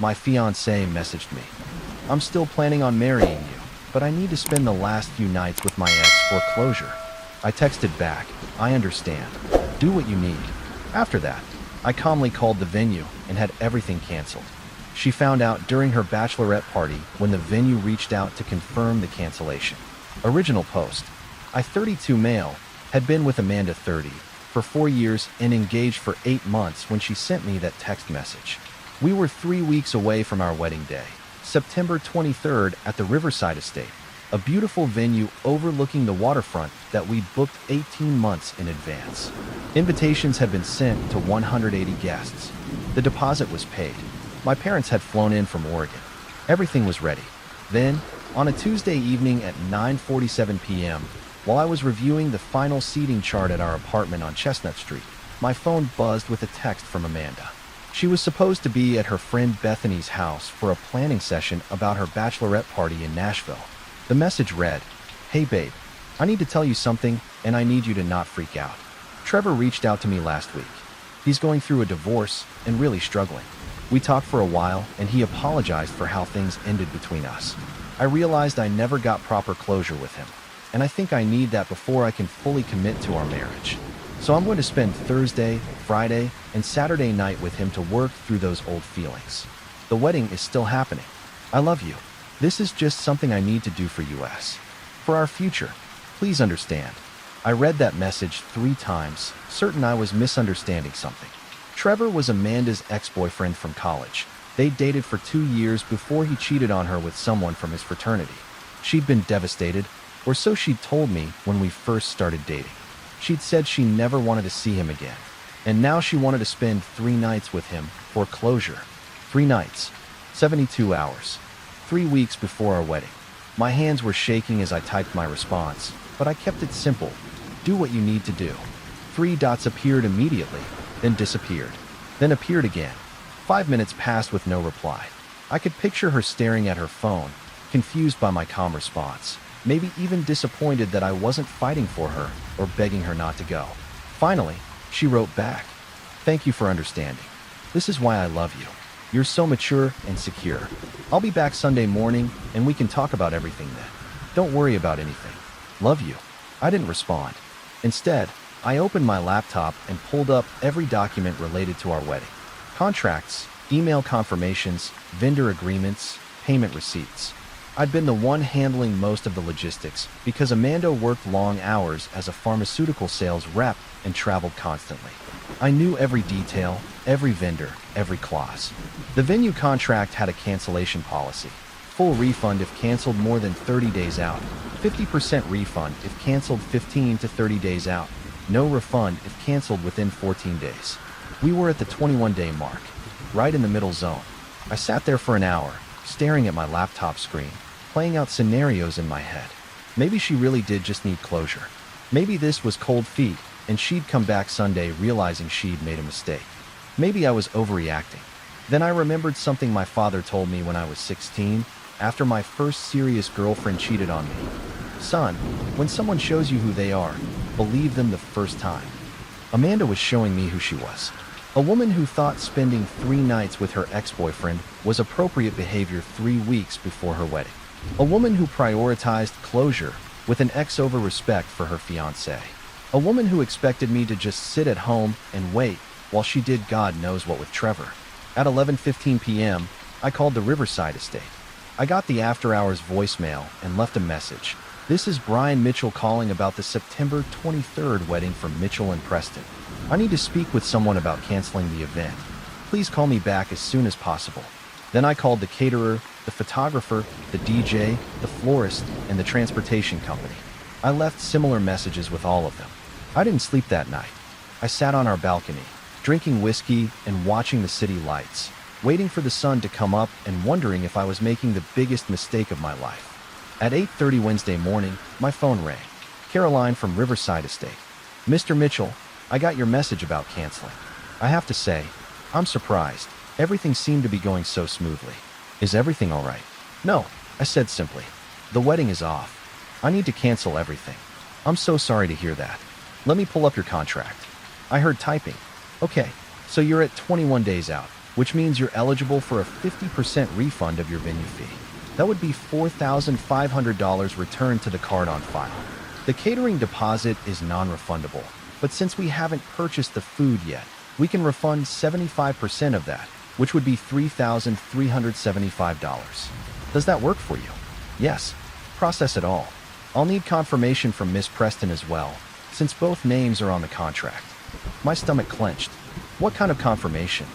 My fiancé messaged me. I'm still planning on marrying you, but I need to spend the last few nights with my ex for closure. I texted back, I understand. Do what you need. After that, I calmly called the venue and had everything canceled. She found out during her bachelorette party when the venue reached out to confirm the cancellation. Original post. I, 32 male, had been with Amanda, 30, for 4 years and engaged for 8 months when she sent me that text message. We were 3 weeks away from our wedding day, September 23rd, at the Riverside Estate, a beautiful venue overlooking the waterfront that we booked 18 months in advance. Invitations had been sent to 180 guests. The deposit was paid. My parents had flown in from Oregon. Everything was ready. Then, on a Tuesday evening at 9:47 p.m., while I was reviewing the final seating chart at our apartment on Chestnut Street, my phone buzzed with a text from Amanda. She was supposed to be at her friend Bethany's house for a planning session about her bachelorette party in Nashville. The message read, "Hey babe, I need to tell you something, and I need you to not freak out. Trevor reached out to me last week. He's going through a divorce and really struggling. We talked for a while, and he apologized for how things ended between us. I realized I never got proper closure with him, and I think I need that before I can fully commit to our marriage. So I'm going to spend Thursday, Friday, and Saturday night with him to work through those old feelings. The wedding is still happening. I love you. This is just something I need to do for us. For our future. Please understand." I read that message 3 times, certain I was misunderstanding something. Trevor was Amanda's ex-boyfriend from college. They dated for 2 years before he cheated on her with someone from his fraternity. She'd been devastated, or so she'd told me when we first started dating. She'd said she never wanted to see him again, and now she wanted to spend 3 nights with him for closure. 3 nights, 72 hours, 3 weeks before our wedding. My hands were shaking as I typed my response, but I kept it simple. Do what you need to do. 3 dots appeared immediately, then disappeared, then appeared again. 5 minutes passed with no reply. I could picture her staring at her phone, confused by my calm response, maybe even disappointed that I wasn't fighting for her or begging her not to go. Finally, she wrote back, "Thank you for understanding. This is why I love you. You're so mature and secure. I'll be back Sunday morning and we can talk about everything then. Don't worry about anything. Love you." I didn't respond. Instead, I opened my laptop and pulled up every document related to our wedding. Contracts, email confirmations, vendor agreements, payment receipts. I'd been the one handling most of the logistics because Amanda worked long hours as a pharmaceutical sales rep and traveled constantly. I knew every detail, every vendor, every clause. The venue contract had a cancellation policy. Full refund if canceled more than 30 days out. 50% refund if canceled 15 to 30 days out. No refund if canceled within 14 days. We were at the 21-day mark, right in the middle zone. I sat there for an hour, staring at my laptop screen, playing out scenarios in my head. Maybe she really did just need closure. Maybe this was cold feet, and she'd come back Sunday realizing she'd made a mistake. Maybe I was overreacting. Then I remembered something my father told me when I was 16, after my first serious girlfriend cheated on me. "Son, when someone shows you who they are, believe them the first time." Amanda was showing me who she was. A woman who thought spending 3 nights with her ex-boyfriend was appropriate behavior 3 weeks before her wedding. A woman who prioritized closure with an ex over respect for her fiancé. A woman who expected me to just sit at home and wait while she did God knows what with Trevor. At 11:15 p.m., I called the Riverside Estate. I got the after-hours voicemail and left a message. "This is Brian Mitchell calling about the September 23rd wedding from Mitchell and Preston. I need to speak with someone about canceling the event. Please call me back as soon as possible." Then I called the caterer, the photographer, the DJ, the florist, and the transportation company. I left similar messages with all of them. I didn't sleep that night. I sat on our balcony, drinking whiskey and watching the city lights, waiting for the sun to come up and wondering if I was making the biggest mistake of my life. At 8:30 Wednesday morning, my phone rang. Caroline from Riverside Estate. "Mr. Mitchell, I got your message about canceling. I have to say, I'm surprised. Everything seemed to be going so smoothly. Is everything all right?" "No," I said simply. "The wedding is off. I need to cancel everything." "I'm so sorry to hear that. Let me pull up your contract." I heard typing. "Okay, so you're at 21 days out. which means you're eligible for a 50% refund of your venue fee. That would be $4,500 returned to the card on file. The catering deposit is non-refundable, but since we haven't purchased the food yet, we can refund 75% of that, which would be $3,375. Does that work for you? Yes. Process it all. I'll need confirmation from Miss Preston as well, since both names are on the contract. My stomach clenched. What kind of confirmation?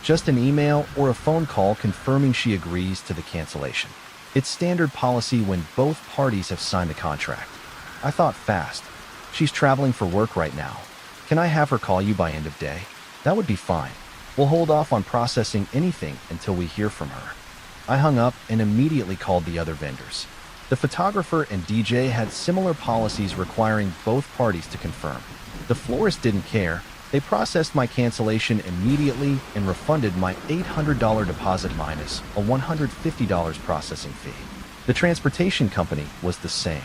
Just an email or a phone call confirming she agrees to the cancellation. It's standard policy when both parties have signed the contract. I thought fast. She's traveling for work right now. Can I have her call you by end of day? That would be fine. We'll hold off on processing anything until we hear from her. I hung up and immediately called the other vendors. The photographer and DJ had similar policies requiring both parties to confirm. The florist didn't care. They processed my cancellation immediately and refunded my $800 deposit minus a $150 processing fee. The transportation company was the same,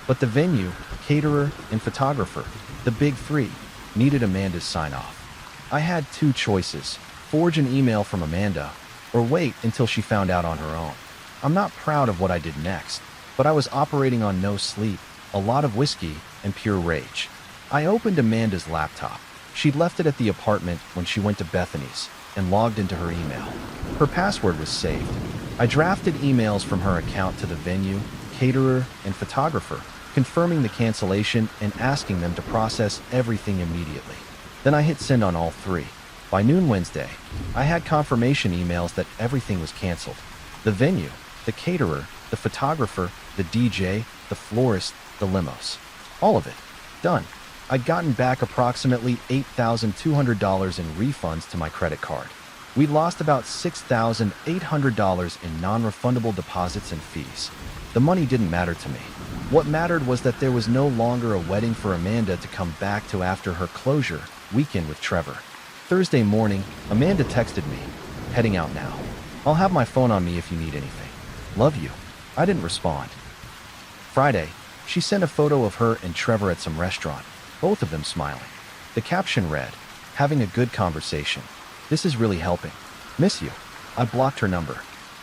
but the venue, caterer, and photographer, the big three, needed Amanda's sign-off. I had two choices: forge an email from Amanda or wait until she found out on her own. I'm not proud of what I did next, but I was operating on no sleep, a lot of whiskey, and pure rage. I opened Amanda's laptop. She'd left it at the apartment when she went to Bethany's and logged into her email. Her password was saved. I drafted emails from her account to the venue, caterer, and photographer, confirming the cancellation and asking them to process everything immediately. Then I hit send on all three. By noon Wednesday, I had confirmation emails that everything was canceled. The venue, the caterer, the photographer, the DJ, the florist, the limos. All of it. Done. I'd gotten back approximately $8,200 in refunds to my credit card. We'd lost about $6,800 in non-refundable deposits and fees. The money didn't matter to me. What mattered was that there was no longer a wedding for Amanda to come back to after her closure weekend with Trevor. Thursday morning, Amanda texted me, "Heading out now. I'll have my phone on me if you need anything. Love you." I didn't respond. Friday, she sent a photo of her and Trevor at some restaurant, both of them smiling. The caption read, "Having a good conversation. This is really helping. Miss you." I blocked her number.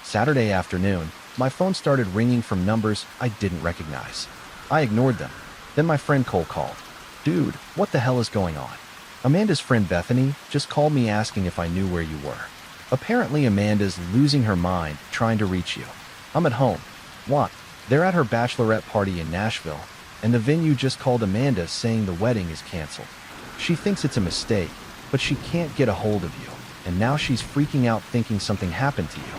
Saturday afternoon, my phone started ringing from numbers I didn't recognize. I ignored them. Then my friend Cole called. "Dude, what the hell is going on?" Amanda's friend Bethany just called me asking if I knew where you were. Apparently Amanda's losing her mind trying to reach you. "I'm at home." "What?" "They're at her bachelorette party in Nashville, and the venue just called Amanda saying the wedding is canceled. She thinks it's a mistake, but she can't get a hold of you, and now she's freaking out thinking something happened to you."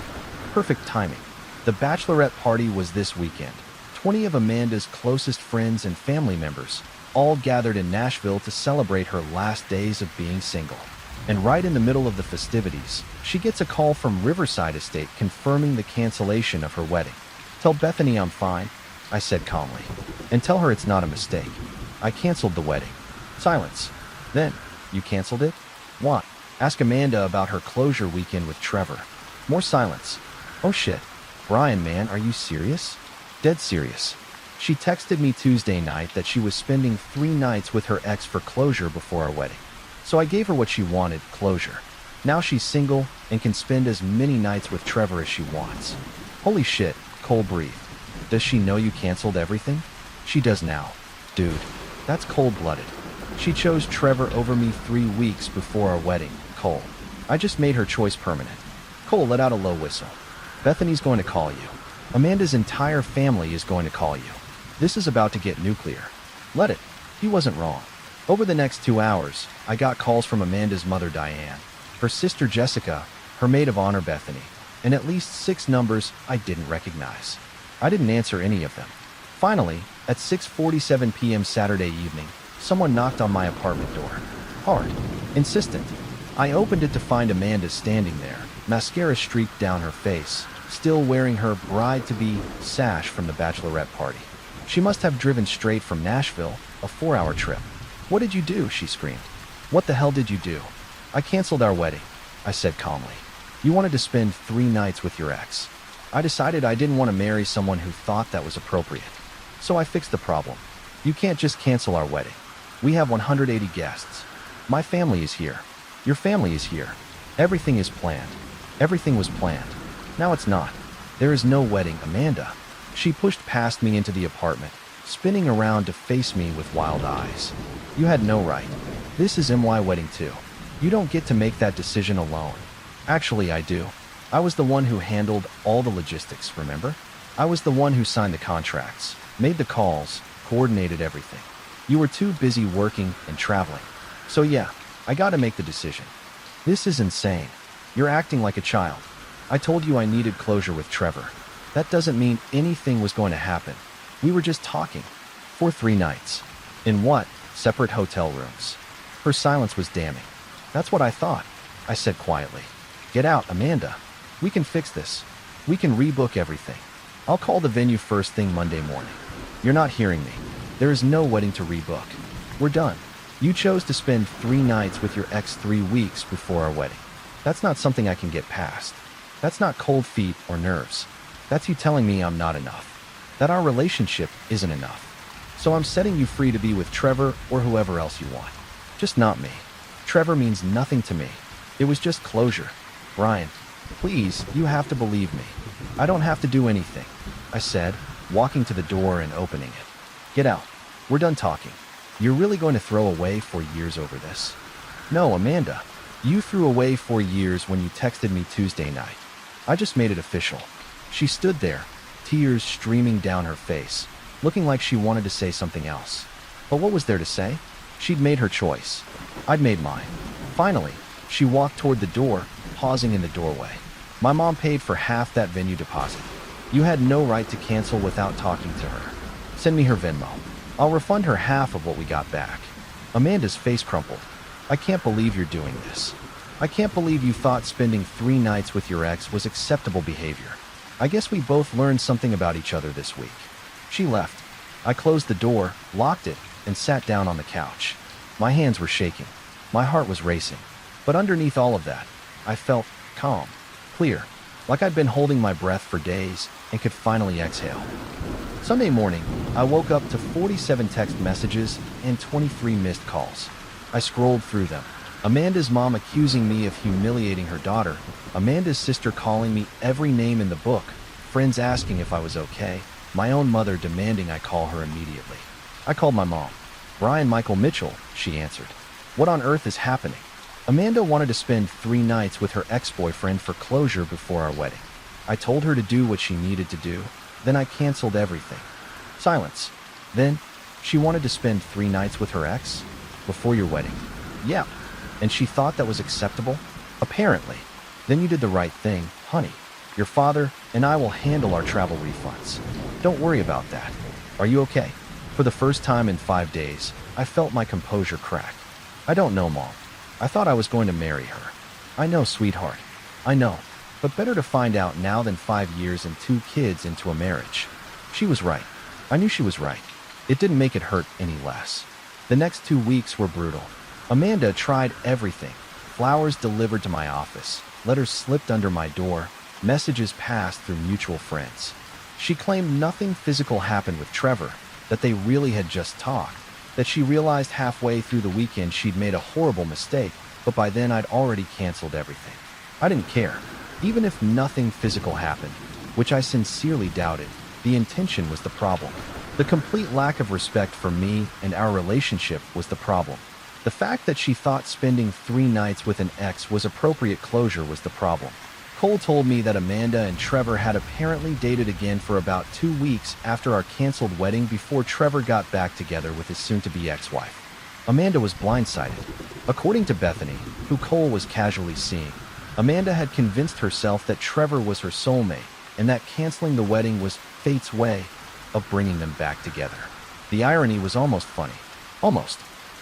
Perfect timing. The bachelorette party was this weekend. 20 of Amanda's closest friends and family members all gathered in Nashville to celebrate her last days of being single. And right in the middle of the festivities, she gets a call from Riverside Estate confirming the cancellation of her wedding. "Tell Bethany I'm fine," I said calmly, "and tell her it's not a mistake. I canceled the wedding." Silence. Then, "You canceled it? What?" "Ask Amanda about her closure weekend with Trevor." More silence. "Oh shit. Brian, man, are you serious?" "Dead serious. She texted me Tuesday night that she was spending 3 nights with her ex for closure before our wedding. So I gave her what she wanted, closure. Now she's single and can spend as many nights with Trevor as she wants." Holy shit, Cole breathed. "Does she know you canceled everything?" "She does now." "Dude, that's cold-blooded. She chose Trevor over me 3 weeks before our wedding, Cole. I just made her choice permanent." Cole let out a low whistle. "Bethany's going to call you. Amanda's entire family is going to call you. This is about to get nuclear. Let it." He wasn't wrong. Over the next 2 hours, I got calls from Amanda's mother Diane, her sister Jessica, her maid of honor Bethany, and at least 6 numbers I didn't recognize. I didn't answer any of them. Finally, at 6:47 p.m. Saturday evening, someone knocked on my apartment door. Hard. Insistent. I opened it to find Amanda standing there, mascara streaked down her face, still wearing her bride-to-be sash from the bachelorette party. She must have driven straight from Nashville, a 4-hour trip. "What did you do?" she screamed. "What the hell did you do?" "I canceled our wedding," I said calmly. "You wanted to spend 3 nights with your ex. I decided I didn't want to marry someone who thought that was appropriate. So I fixed the problem. You can't just cancel our wedding. We have 180 guests. My family is here. Your family is here. Everything is planned. Everything was planned. Now it's not. There is no wedding, Amanda. She pushed past me into the apartment, spinning around to face me with wild eyes. You had no right. This is my wedding too. You don't get to make that decision alone. Actually, I do. I was the one who handled all the logistics, remember? I was the one who signed the contracts, made the calls, coordinated everything. You were too busy working and traveling. So yeah, I gotta make the decision. This is insane. You're acting like a child. I told you I needed closure with Trevor. That doesn't mean anything was going to happen. We were just talking. For 3 nights. In what? Separate hotel rooms. Her silence was damning. That's what I thought, I said quietly. Get out, Amanda. We can fix this. We can rebook everything. I'll call the venue first thing Monday morning. You're not hearing me. There is no wedding to rebook. We're done. You chose to spend 3 nights with your ex 3 weeks before our wedding. That's not something I can get past. That's not cold feet or nerves. That's you telling me I'm not enough. That our relationship isn't enough. So I'm setting you free to be with Trevor or whoever else you want. Just not me. Trevor means nothing to me. It was just closure. Brian, please, you have to believe me. I don't have to do anything, I said, walking to the door and opening it. Get out. We're done talking. You're really going to throw away 4 years over this? No, Amanda. You threw away 4 years when you texted me Tuesday night. I just made it official. She stood there, tears streaming down her face, looking like she wanted to say something else. But what was there to say? She'd made her choice. I'd made mine. Finally, she walked toward the door, pausing in the doorway. My mom paid for half that venue deposit. You had no right to cancel without talking to her. Send me her Venmo. I'll refund her half of what we got back. Amanda's face crumpled. I can't believe you're doing this. I can't believe you thought spending 3 nights with your ex was acceptable behavior. I guess we both learned something about each other this week. She left. I closed the door, locked it, and sat down on the couch. My hands were shaking. My heart was racing. But underneath all of that, I felt calm, clear, like I'd been holding my breath for days and could finally exhale. Sunday morning, I woke up to 47 text messages and 23 missed calls. I scrolled through them. Amanda's mom accusing me of humiliating her daughter, Amanda's sister calling me every name in the book, friends asking if I was okay, my own mother demanding I call her immediately. I called my mom. Brian Michael Mitchell, she answered. What on earth is happening? Amanda wanted to spend 3 nights with her ex-boyfriend for closure before our wedding. I told her to do what she needed to do, then I canceled everything. Silence. Then, she wanted to spend 3 nights with her ex? Before your wedding? Yeah. And she thought that was acceptable? Apparently. Then you did the right thing, honey. Your father and I will handle our travel refunds. Don't worry about that. Are you okay? For the first time in 5 days, I felt my composure crack. I don't know, Mom. I thought I was going to marry her. I know, sweetheart. I know. But better to find out now than 5 years and 2 kids into a marriage. She was right. I knew she was right. It didn't make it hurt any less. The next 2 weeks were brutal. Amanda tried everything. Flowers delivered to my office, letters slipped under my door, messages passed through mutual friends. She claimed nothing physical happened with Trevor, that they really had just talked, that she realized halfway through the weekend she'd made a horrible mistake, but by then I'd already canceled everything. I didn't care. Even if nothing physical happened, which I sincerely doubted, the intention was the problem. The complete lack of respect for me and our relationship was the problem. The fact that she thought spending 3 nights with an ex was appropriate closure was the problem. Cole told me that Amanda and Trevor had apparently dated again for about 2 weeks after our canceled wedding before Trevor got back together with his soon-to-be ex-wife. Amanda was blindsided. According to Bethany, who Cole was casually seeing, Amanda had convinced herself that Trevor was her soulmate and that canceling the wedding was fate's way of bringing them back together. The irony was almost funny. Almost.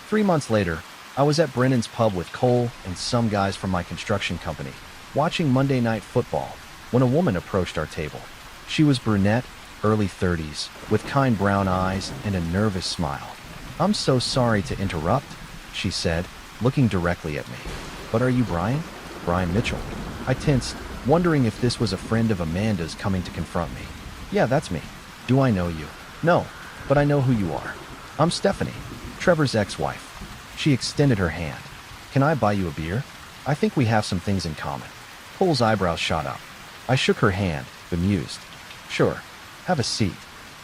3 months later, I was at Brennan's pub with Cole and some guys from my construction company, watching Monday Night Football, when a woman approached our table. She was brunette, early 30s, with kind brown eyes and a nervous smile. "I'm so sorry to interrupt," she said, looking directly at me. "But are you Brian? Brian Mitchell?" I tensed, wondering if this was a friend of Amanda's coming to confront me. "Yeah, that's me. Do I know you?" "No, but I know who you are. I'm Stephanie, Trevor's ex-wife." She extended her hand. "Can I buy you a beer? I think we have some things in common." Cole's eyebrows shot up. I shook her hand, bemused. Sure, have a seat.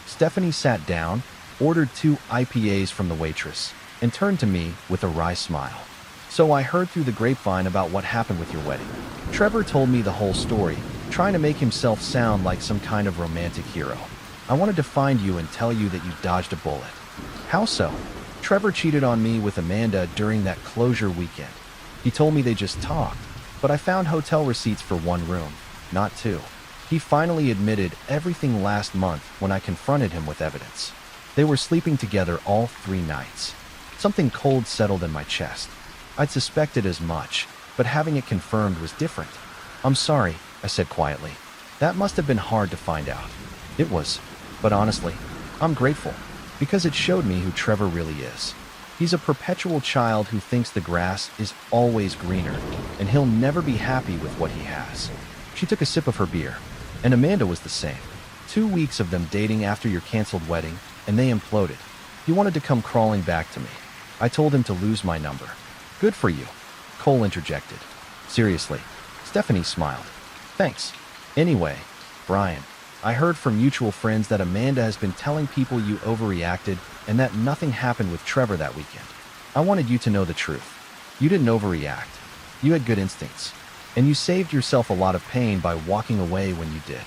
Stephanie sat down, ordered 2 IPAs from the waitress, and turned to me with a wry smile. So I heard through the grapevine about what happened with your wedding. Trevor told me the whole story, trying to make himself sound like some kind of romantic hero. I wanted to find you and tell you that you dodged a bullet. How so? Trevor cheated on me with Amanda during that closure weekend. He told me they just talked, but I found hotel receipts for 1 room, not 2. He finally admitted everything last month when I confronted him with evidence. They were sleeping together all 3 nights. Something cold settled in my chest. I'd suspected as much, but having it confirmed was different. I'm sorry, I said quietly. That must have been hard to find out. It was, but honestly, I'm grateful, because it showed me who Trevor really is. He's a perpetual child who thinks the grass is always greener, and he'll never be happy with what he has. She took a sip of her beer, and Amanda was the same. 2 weeks of them dating after your canceled wedding, and they imploded. He wanted to come crawling back to me. I told him to lose my number. Good for you, Cole interjected. Seriously, Stephanie smiled. Thanks. Anyway, Brian, I heard from mutual friends that Amanda has been telling people you overreacted and that nothing happened with Trevor that weekend. I wanted you to know the truth. You didn't overreact. You had good instincts. And you saved yourself a lot of pain by walking away when you did.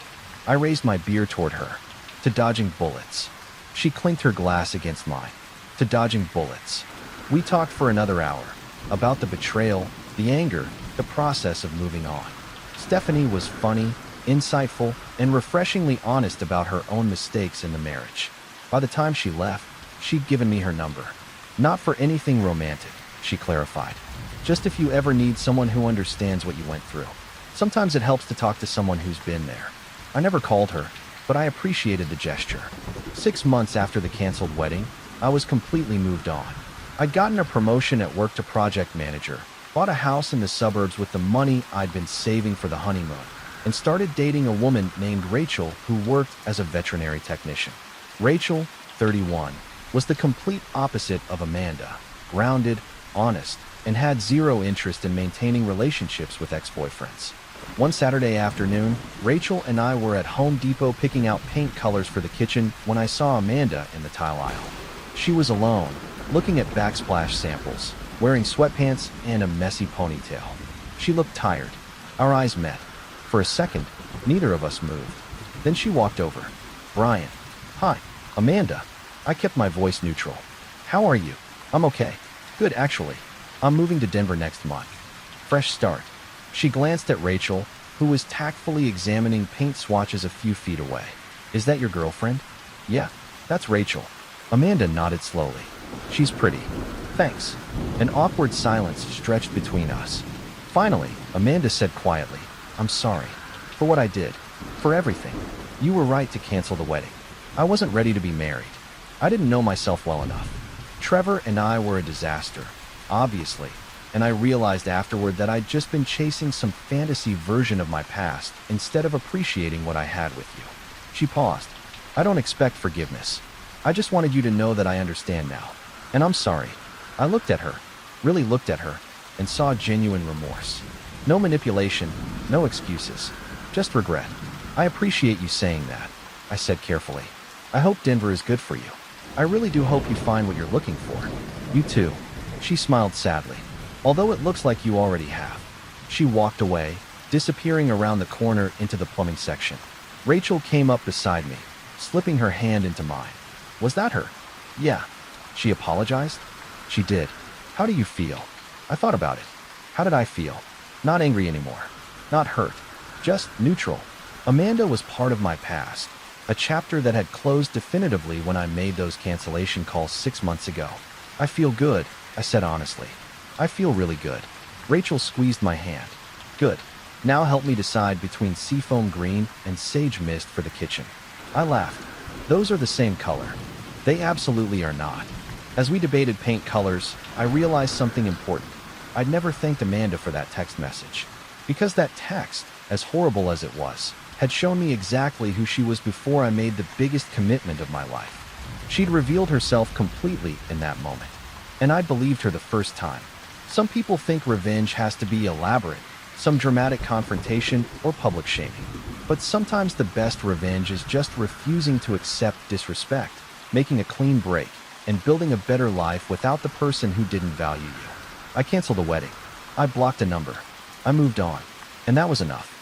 I raised my beer toward her. To dodging bullets. She clinked her glass against mine. To dodging bullets. We talked for another hour. About the betrayal, the anger, the process of moving on. Stephanie was funny, insightful, and refreshingly honest about her own mistakes in the marriage. By the time she left, she'd given me her number. Not for anything romantic, she clarified. Just if you ever need someone who understands what you went through. Sometimes it helps to talk to someone who's been there. I never called her, but I appreciated the gesture. 6 months after the canceled wedding, I was completely moved on. I'd gotten a promotion at work to project manager, bought a house in the suburbs with the money I'd been saving for the honeymoon, and started dating a woman named Rachel who worked as a veterinary technician. Rachel, 31, was the complete opposite of Amanda, grounded, honest, and had zero interest in maintaining relationships with ex-boyfriends. One Saturday afternoon, Rachel and I were at Home Depot picking out paint colors for the kitchen when I saw Amanda in the tile aisle. She was alone, looking at backsplash samples, wearing sweatpants and a messy ponytail. She looked tired. Our eyes met. For a second, neither of us moved. Then she walked over. Brian. Hi, Amanda. I kept my voice neutral. How are you? I'm okay. Good, actually. I'm moving to Denver next month. Fresh start. She glanced at Rachel, who was tactfully examining paint swatches a few feet away. Is that your girlfriend? Yeah, that's Rachel. Amanda nodded slowly. She's pretty. Thanks. An awkward silence stretched between us. Finally, Amanda said quietly, I'm sorry. For what I did. For everything. You were right to cancel the wedding. I wasn't ready to be married. I didn't know myself well enough. Trevor and I were a disaster, obviously, and I realized afterward that I'd just been chasing some fantasy version of my past instead of appreciating what I had with you. She paused. I don't expect forgiveness. I just wanted you to know that I understand now. And I'm sorry. I looked at her, really looked at her, and saw genuine remorse. No manipulation, no excuses, just regret. I appreciate you saying that, I said carefully. I hope Denver is good for you. I really do hope you find what you're looking for. You too. She smiled sadly. Although it looks like you already have. She walked away, disappearing around the corner into the plumbing section. Rachel came up beside me, slipping her hand into mine. Was that her? Yeah. She apologized? She did. How do you feel? I thought about it. How did I feel? Not angry anymore. Not hurt. Just neutral. Amanda was part of my past. A chapter that had closed definitively when I made those cancellation calls 6 months ago. I feel good, I said honestly. I feel really good. Rachel squeezed my hand. Good. Now help me decide between seafoam green and sage mist for the kitchen. I laughed. Those are the same color. They absolutely are not. As we debated paint colors, I realized something important. I'd never thanked Amanda for that text message. Because that text, as horrible as it was, had shown me exactly who she was before I made the biggest commitment of my life. She'd revealed herself completely in that moment. And I believed her the first time. Some people think revenge has to be elaborate, some dramatic confrontation, or public shaming. But sometimes the best revenge is just refusing to accept disrespect, making a clean break, and building a better life without the person who didn't value you. I canceled a wedding. I blocked a number. I moved on. And that was enough.